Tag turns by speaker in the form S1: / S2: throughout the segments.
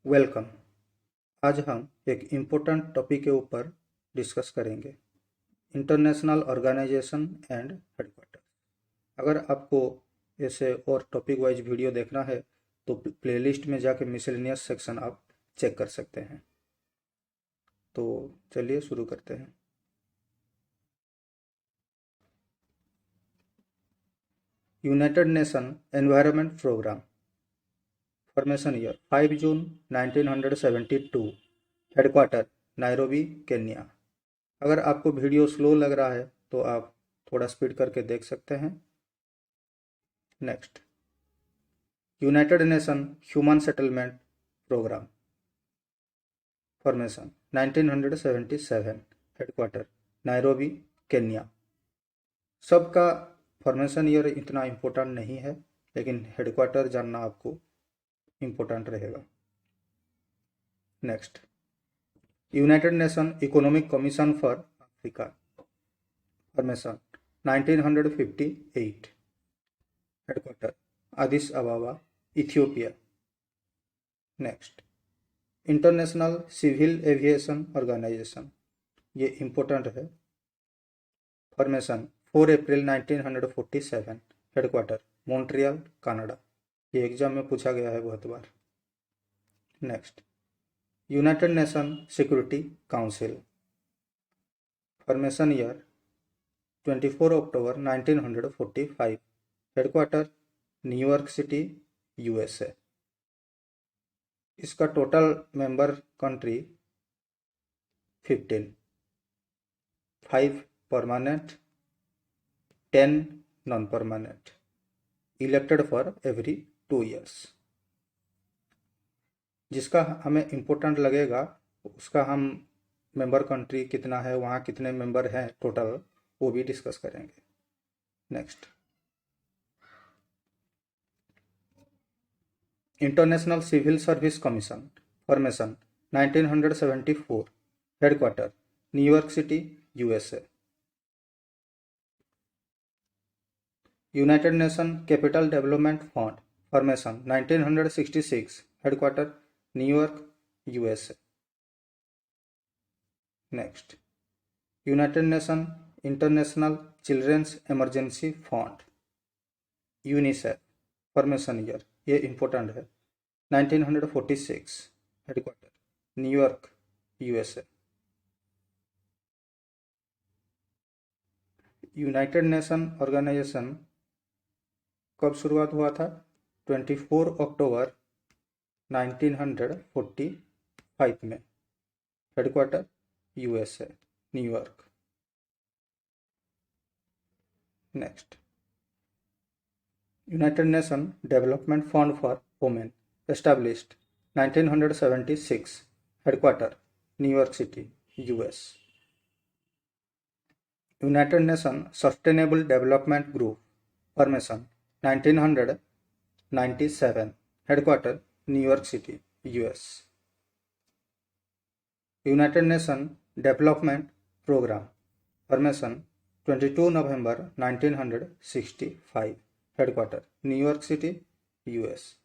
S1: Welcome. आज हम एक इम्पोर्टेंट टॉपिक के ऊपर डिस्कस करेंगे, इंटरनेशनल ऑर्गेनाइजेशन एंड हेडक्वार्टर। अगर आपको ऐसे और टॉपिक वाइज वीडियो देखना है तो प्लेलिस्ट में जाके मिसलेनियस सेक्शन आप चेक कर सकते हैं। तो चलिए शुरू करते हैं। United Nation environment programme, formation year 5 June 1972, headquarter Nairobi Kenya. अगर आपको वीडियो स्लो लग रहा है तो आप थोड़ा स्पीड करके देख सकते हैं। Next, United nation human settlement programme, formation 1977, headquarter Nairobi Kenya. सबका फॉर्मेशन ईयर इतना इम्पोर्टेंट नहीं है, लेकिन हेडक्वार्टर जानना आपको इम्पोर्टेंट रहेगा। Next, United nation economic commission for Africa, formation 1958, headquarter Addis Ababa Ethiopia. Next, international civil aviation organisation, ये important है, formation 4 April 1947, headquarter Montreal Canada. ये एग्जाम में पूछा गया है बहुत बार। Next, United nation security council, formation year 24 अक्टूबर 1945, हेडक्वार्टर न्यूयॉर्क सिटी यूएसए। इसका total member country 15, 5 permanent, 10 non permanent, elected for every 2 years। जिसका हमें इम्पोर्टेंट लगेगा उसका हम मेंबर कंट्री कितना है, वहाँ कितने मेंबर हैं टोटल, वो भी डिस्कस करेंगे। Next, international civil service commission, formation 1974, headquarter New York city USA. United Nation capital development fund, formation 1966, headquarter New York USA. Next, United Nation international children's emergency fund, UNICEF, formation year ये important है 1946, headquarter New York USA. United Nation organisation कब शुरुआत हुआ था? 24 अक्टूबर 1945 में, headquarter USA New York. Next, United Nation development fund for women, established 1976, headquarter New York city US. United nation sustainable development group, formation 1997, headquarter New York city US. United Nation Development Programme, formation 22 November 1965, headquarter New York city US.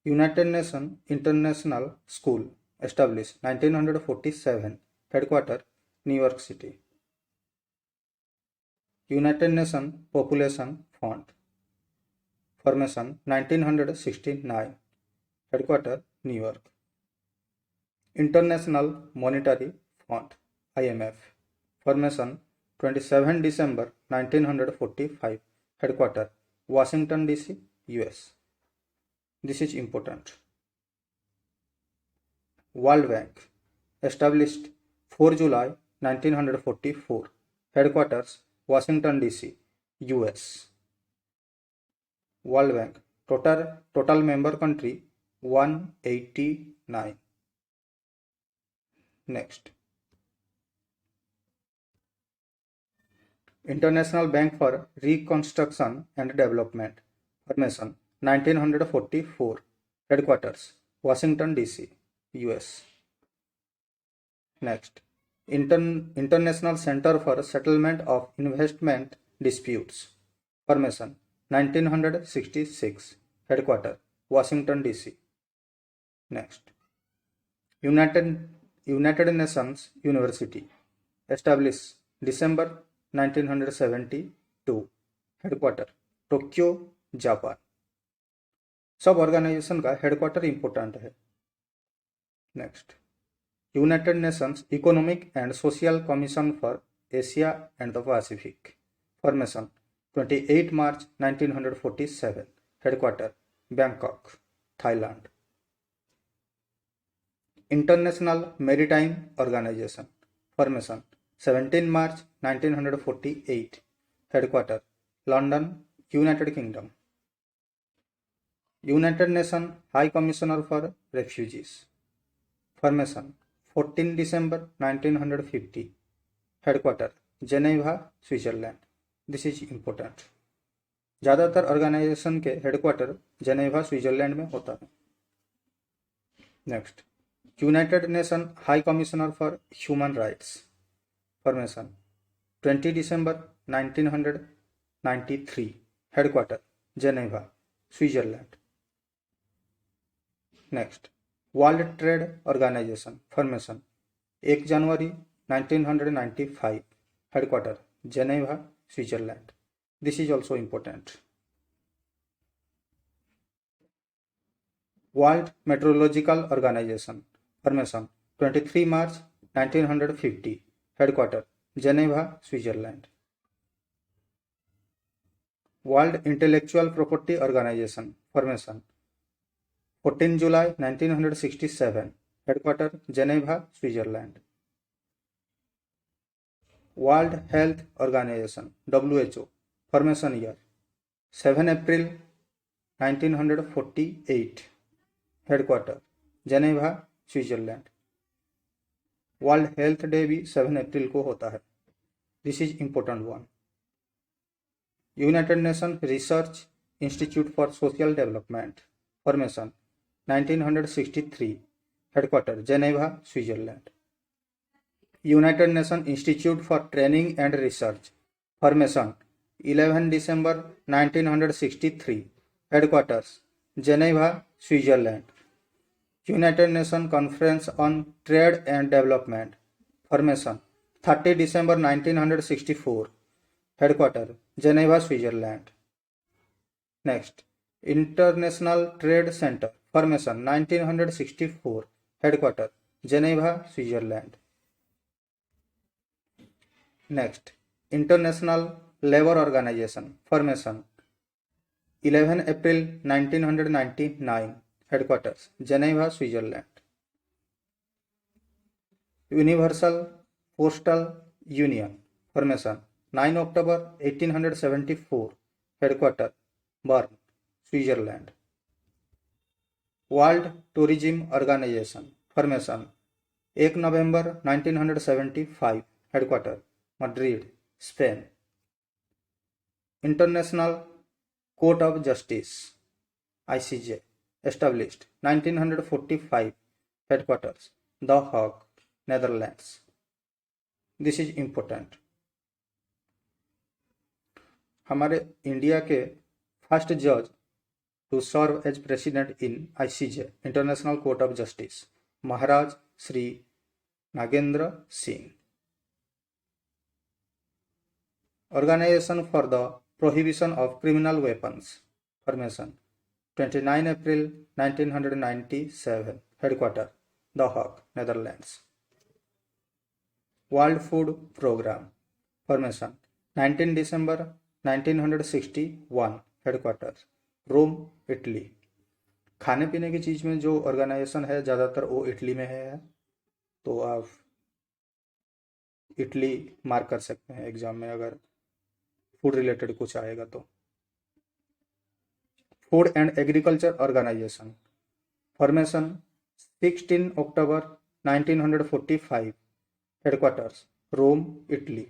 S1: United Nation International School, establish 1947, headquarter New York city. United Nation population fund, formation 1969, headquarter New York. International Monetary Fund IMF, formation 27 December 1945, headquarter Washington DC US। This is important. World Bank, established 4 July 1944, headquarters Washington DC US। World Bank total member country 189। Next, international bank for reconstruction and development, formation 1944, headquarters Washington DC US। Next, international centre for settlement of investment disputes, formation 1966, headquarter Washington DC। Next, United Nations university establish December 1972, headquarter Tokyo Japan. सब organisation का headquarter important है। Next, United Nations economic and social commission for Asia and the Pacific, formation 28 March 1947, headquarter Bangkok Thailand. International maritime organisation, formation 17 March 1948, headquarter London United Kingdom. United Nation high commissioner for refugees, formation 14 December 1950, headquarter Geneva Switzerland. This is important. ज़्यादातर organisation के headquarter Geneva Switzerland में होता है। Next, United Nation high commissioner for human rights, formation 20 December 1993, headquarter Geneva Switzerland. Next, world trade organisation, formation 1 January 1995, headquarter Geneva Switzerland. This is also important. World metrological organisation, formation 23 March 1950, headquarter Geneva Switzerland. World intellectual property organisation, formation 14 July 1967, headquarter Geneva Switzerland. World health organisation WHO, formation year 7 April 1948, headquarter Geneva Switzerland. World health day भी 7 अप्रैल को होता है। This is important one. United Nation research institute for social development, formation 1963, headquarter Geneva Switzerland. United Nation institute for training and research, formation 11 December 1963, headquarters Geneva Switzerland. United Nation conference on trade and development, formation 30 December 1964, headquarter Geneva Switzerland. Next, international trade centre, formation 1964, headquarter Geneva Switzerland. Next, international labour organisation, formation 11 April 1999, headquarters Geneva Switzerland. Universal postal union, formation 9 October 1874, headquarter Bern Switzerland. World tourism organisation, formation 1 November 1975, headquarter Madrid Spain. International court of justice ICJ, established 1945, headquarters The Hague, Netherlands. This is important. हमारे India के first जज to serve as president in ICJ, international court of justice, Maharaj Shri Nagendra Singh. Organisation for the prohibition of criminal weapons, formation 29 April 1997, headquarter the Hague, Netherlands. World food programme, formation 19 December 1961, headquarter Rome, Italy. खाने पीने की चीज़ में जो organisation है ज़्यादातर वो Italy में है, तो आप इटली मार्क कर सकते हैं एग्जाम में अगर फूड रिलेटेड कुछ आएगा तो। Food and agriculture organization, formation 16 October 1945, headquarters Rome, Italy.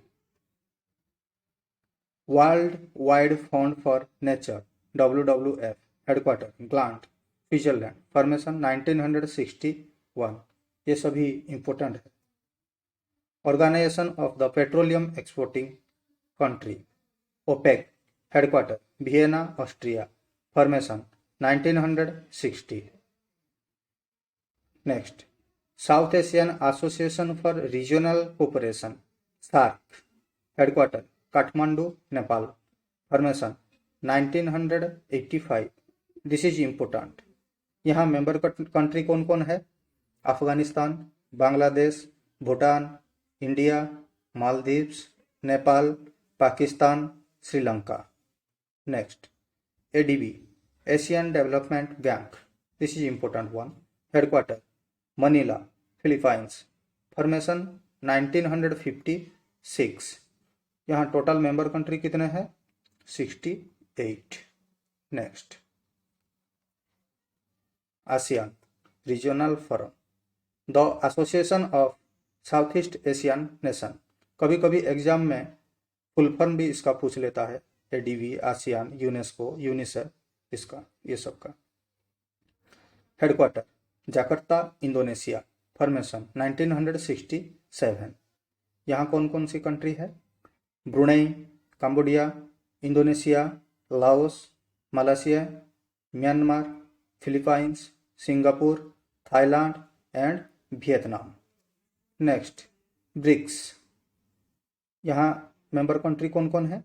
S1: World wide fund for nature WWF, headquarter Gland, Switzerland, formation 1961। ये सभी इंपॉर्टेंट है। Organization of the petroleum exporting country OPEC, headquarter Vienna, Austria, formation 1960। Next, south Asian association for regional cooperation, SAARC, headquarter Kathmandu, Nepal, formation 1985। This is important. यहाँ member country कौन कौन है? Afghanistan, Bangladesh, Bhutan, India, Maldives, Nepal, Pakistan, Sri Lanka. Next, ADB, Asian development bank, this is important one, headquarter Manila, Philippines, formation 1956। यहाँ total member country कितने हैं? 68। Next, ASEAN regional forum, the association of south east Asian nation. कभी कभी exam में full form भी इसका पूछ लेता है, एडीबी, आसियान, यूनेस्को, यूनिसेफ, इसका ये सब का। Headquarter Jakarta, Indonesia, formation 1967। यहाँ कौन कौन सी कंट्री है? Brunei, Cambodia, Indonesia, Laos, Malaysia, Myanmar, Philippines, Singapore, Thailand and Vietnam. Next, BRICS, यहाँ मेंबर कंट्री कौन कौन है?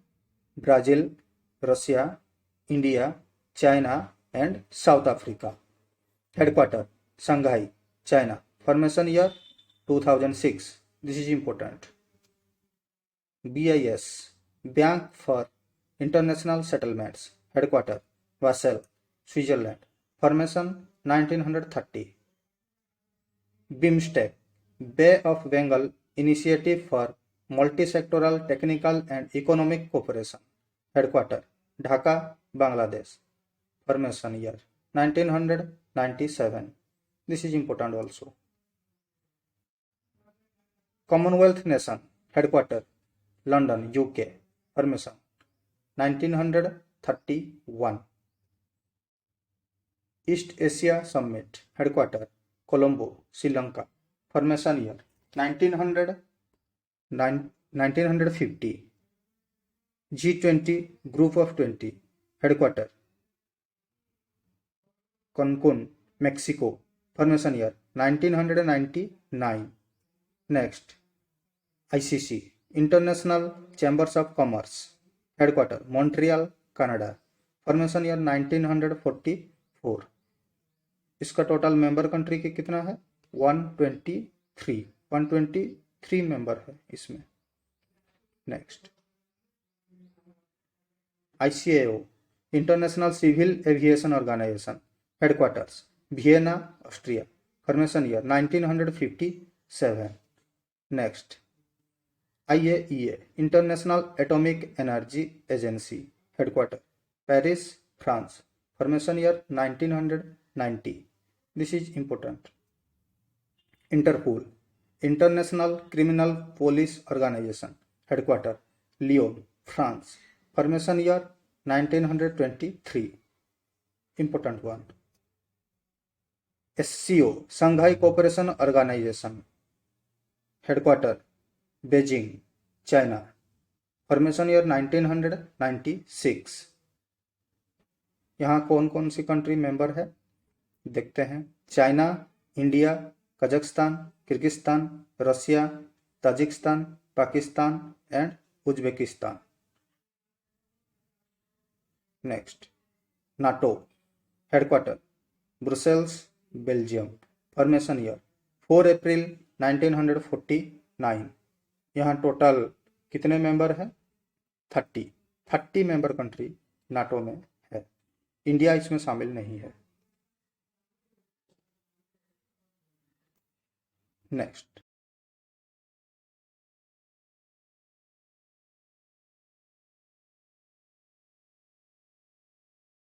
S1: Brazil, Russia, India, China and South Africa. Headquarter Shanghai, China, formation year 2006। This is important. BIS, bank for international settlements, headquarter Basel, Switzerland, formation 1930। BIMSTEC, bay of Bengal initiative for multi sectoral technical and economic cooperation, headquarter Dhaka, Bangladesh, formation year 1997। This is important also. Commonwealth nation, headquarter London, UK, formation 1931। East Asia summit, headquarter Colombo, Sri Lanka, formation year 1950। G20 group of 20, headquarter Cancun, Mexico, formation year 1999। Next, ICC international chambers of commerce, headquarter Montreal, Canada, formation year 1944। इसका total member country के कितना है? 123 member है इसमें। Next, ICAO international civil aviation organisation, headquarters Vienna, Austria, formation year 1957। Next, IAEA international atomic energy agency, headquarter Paris, France, formation year 1990। This is important. Interpol international criminal police organisation, headquarter Lyon, France, formation year 1923। Important one. SCO Shanghai cooperation organisation, headquarter Beijing, China, formation year 1996। यहाँ कौन कौन सी country member है देखते हैं। China, India, Kazakhstan, Kyrgyzstan, Russia, Tajikistan, Pakistan and Uzbekistan. Next, NATO, headquarter Brussels, Belgium, formation year 4 अप्रैल 1949। यहाँ total कितने member हैं? 30 मेंबर कंट्री नाटो में है। इंडिया इसमें शामिल नहीं है। नेक्स्ट,